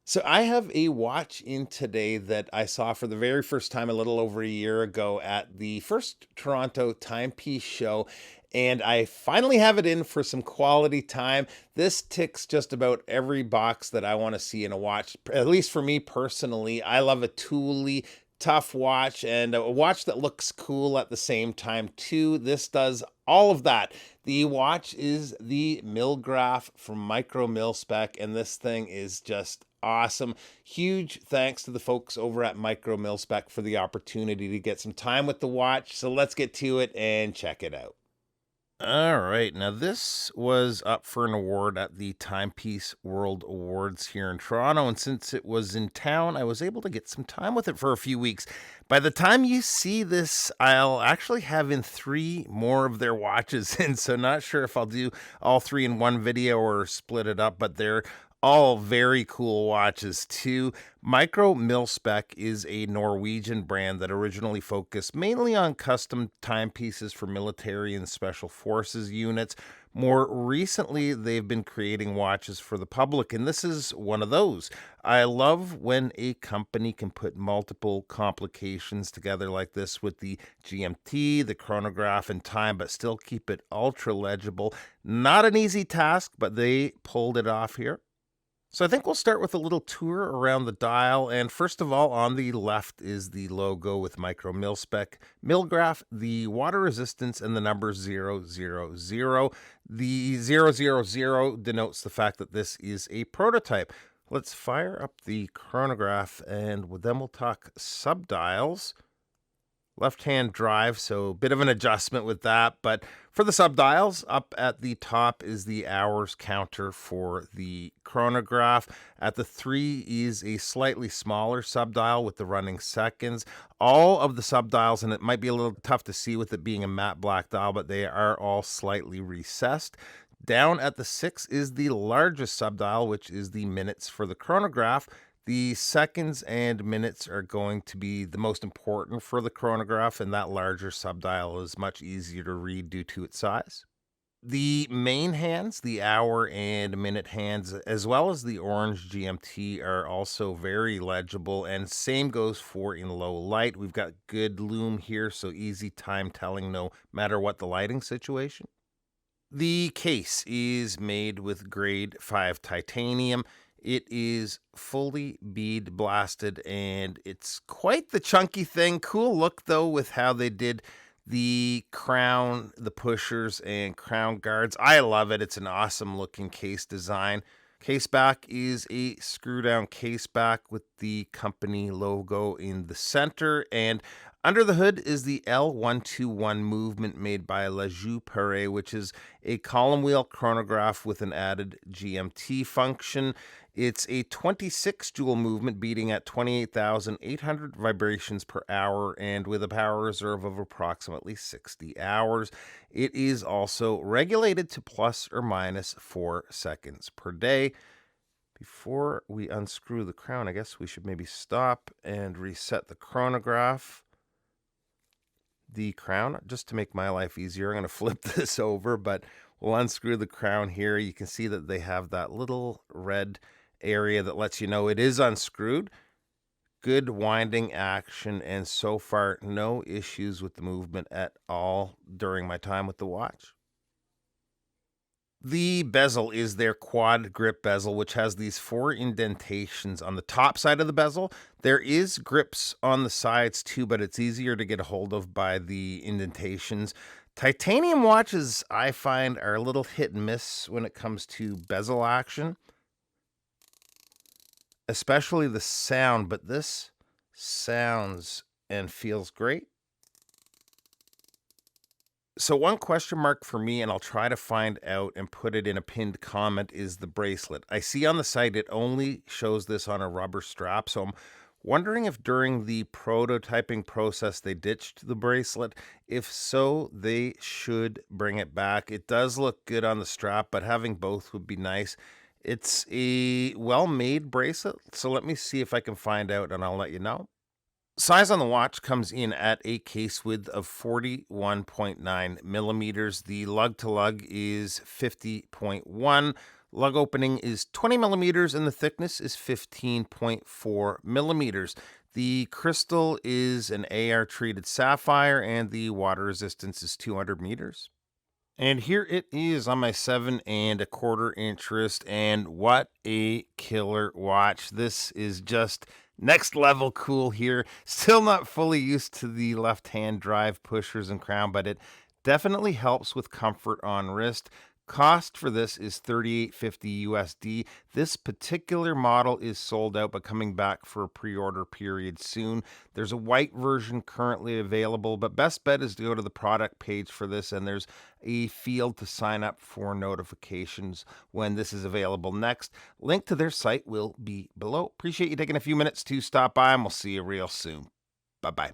So I have a watch in today that I saw for the very first time a little over a year ago at the first Toronto Timepiece show. And I finally have it in for some quality time. This ticks just about every box that I want to see in a watch, at least for me personally. I love a tooly, tough watch and a watch that looks cool at the same time, too. This does all of that. The watch is the Milgraph from Micromilspec, and this thing is just awesome. Huge thanks to the folks over at Micromilspec for the opportunity to get some time with the watch. So let's get to it and check it out. All right. Now, this was up for an award at the Timepiece World Awards here in Toronto. And since it was in town, I was able to get some time with it for a few weeks. By the time you see this, I'll actually have in three more of their watches. And so, not sure if I'll do all three in one video or split it up, but they're all very cool watches too. Micromilspec is a Norwegian brand that originally focused mainly on custom timepieces for military and special forces units. More recently, they've been creating watches for the public, and this is one of those. I love when a company can put multiple complications together like this with the GMT, the chronograph, and time, but still keep it ultra legible. Not an easy task, but they pulled it off here. So I think we'll start with a little tour around the dial. And first of all, on the left is the logo with Micromilspec Milgraph, the water resistance, and the number 000. The 000 denotes the fact that this is a prototype. Let's fire up the chronograph and then we'll talk subdials. Left-hand drive, so a bit of an adjustment with that. But for the subdials, up at the top is the hours counter for the chronograph. At the 3 is a slightly smaller subdial with the running seconds. All of the subdials, and it might be a little tough to see with it being a matte black dial, but they are all slightly recessed. Down at the 6 is the largest subdial, which is the minutes for the chronograph. The seconds and minutes are going to be the most important for the chronograph, and that larger subdial is much easier to read due to its size. The main hands, the hour and minute hands, as well as the orange GMT, are also very legible, and same goes for in low light. We've got good lume here, so easy time telling no matter what the lighting situation. The case is made with grade 5 titanium. It is fully bead blasted and it's quite the chunky thing. Cool look though with how they did the crown, the pushers, and crown guards. I love it. It's an awesome looking case design. Case back is a screw down case back with the company logo in the center, and under the hood is the L121 movement made by La Joux Perret, which is a column wheel chronograph with an added GMT function. It's a 26 jewel movement beating at 28,800 vibrations per hour and with a power reserve of approximately 60 hours. It is also regulated to plus or minus 4 seconds per day. Before we unscrew the crown, I guess we should maybe stop and reset the chronograph. The crown, just to make my life easier, I'm going to flip this over, but we'll unscrew the crown here. You can see that they have that little red area that lets you know it is unscrewed. Good winding action, and so far no issues with the movement at all during my time with the watch. The bezel is their quad grip bezel, which has these 4 indentations on the top side of the bezel. There is grips on the sides too, but it's easier to get a hold of by the indentations. Titanium watches, I find, are a little hit and miss when it comes to bezel action, especially the sound, but this sounds and feels great. So one question mark for me, and I'll try to find out and put it in a pinned comment, is the bracelet. I see on the site it only shows this on a rubber strap, so I'm wondering if during the prototyping process they ditched the bracelet. If so, they should bring it back. It does look good on the strap, but having both would be nice. It's a well-made bracelet, so let me see if I can find out and I'll let you know. Size on the watch comes in at a case width of 41.9 millimeters. The lug to lug is 50.1. Lug opening is 20 millimeters and the thickness is 15.4 millimeters. The crystal is an AR treated sapphire and the water resistance is 200 meters. And here it is on my 7.25 inch wrist, and what a killer watch. This is just next level cool here. Still not fully used to the left hand drive pushers and crown, but it definitely helps with comfort on wrist. Cost for this is $38.50 USD. This particular model is sold out, but coming back for a pre-order period soon. There's a white version currently available, but best bet is to go to the product page for this, and there's a field to sign up for notifications when this is available next. Link to their site will be below. Appreciate you taking a few minutes to stop by, and we'll see you real soon. Bye-bye.